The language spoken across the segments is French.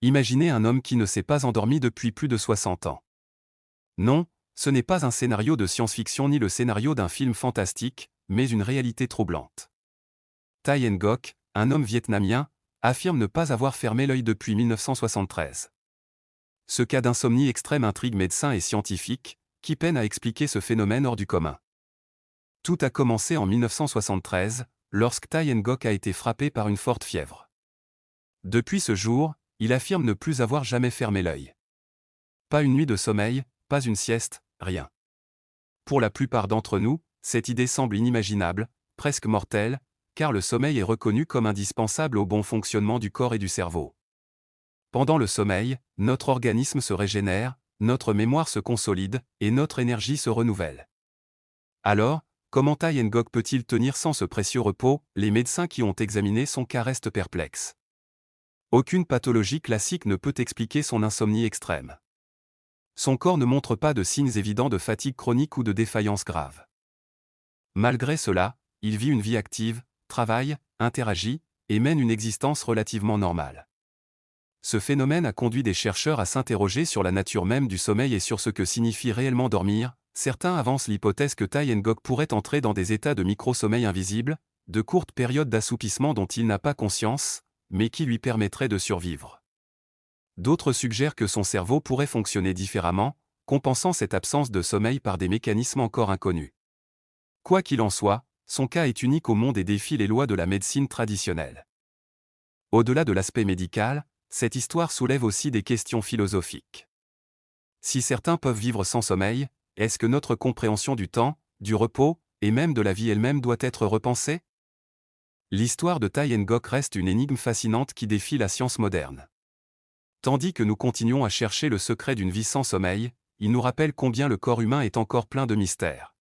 Imaginez un homme qui ne s'est pas endormi depuis plus de 60 ans. Non, ce n'est pas un scénario de science-fiction ni le scénario d'un film fantastique, mais une réalité troublante. Thai Ngoc, un homme vietnamien, affirme ne pas avoir fermé l'œil depuis 1973. Ce cas d'insomnie extrême intrigue médecins et scientifiques, qui peinent à expliquer ce phénomène hors du commun. Tout a commencé en 1973, lorsque Thai Ngoc a été frappé par une forte fièvre. Depuis ce jour, il affirme ne plus avoir jamais fermé l'œil. Pas une nuit de sommeil, pas une sieste, rien. Pour la plupart d'entre nous, cette idée semble inimaginable, presque mortelle, car le sommeil est reconnu comme indispensable au bon fonctionnement du corps et du cerveau. Pendant le sommeil, notre organisme se régénère, notre mémoire se consolide, et notre énergie se renouvelle. Alors, comment Thai Ngoc peut-il tenir sans ce précieux repos? Les médecins qui ont examiné son cas restent perplexes. Aucune pathologie classique ne peut expliquer son insomnie extrême. Son corps ne montre pas de signes évidents de fatigue chronique ou de défaillance grave. Malgré cela, il vit une vie active, travaille, interagit, et mène une existence relativement normale. Ce phénomène a conduit des chercheurs à s'interroger sur la nature même du sommeil et sur ce que signifie réellement dormir. Certains avancent l'hypothèse que Thai Ngoc pourrait entrer dans des états de micro-sommeil invisibles, de courtes périodes d'assoupissement dont il n'a pas conscience, mais qui lui permettraient de survivre. D'autres suggèrent que son cerveau pourrait fonctionner différemment, compensant cette absence de sommeil par des mécanismes encore inconnus. Quoi qu'il en soit, son cas est unique au monde et défie les lois de la médecine traditionnelle. Au-delà de l'aspect médical, cette histoire soulève aussi des questions philosophiques. Si certains peuvent vivre sans sommeil, est-ce que notre compréhension du temps, du repos, et même de la vie elle-même doit être repensée? L'histoire de Thai Ngoc reste une énigme fascinante qui défie la science moderne. Tandis que nous continuons à chercher le secret d'une vie sans sommeil, il nous rappelle combien le corps humain est encore plein de mystères.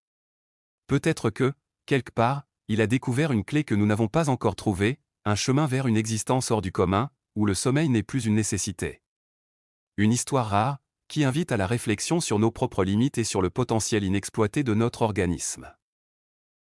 Peut-être que, quelque part, il a découvert une clé que nous n'avons pas encore trouvée, un chemin vers une existence hors du commun, où le sommeil n'est plus une nécessité. Une histoire rare, qui invite à la réflexion sur nos propres limites et sur le potentiel inexploité de notre organisme.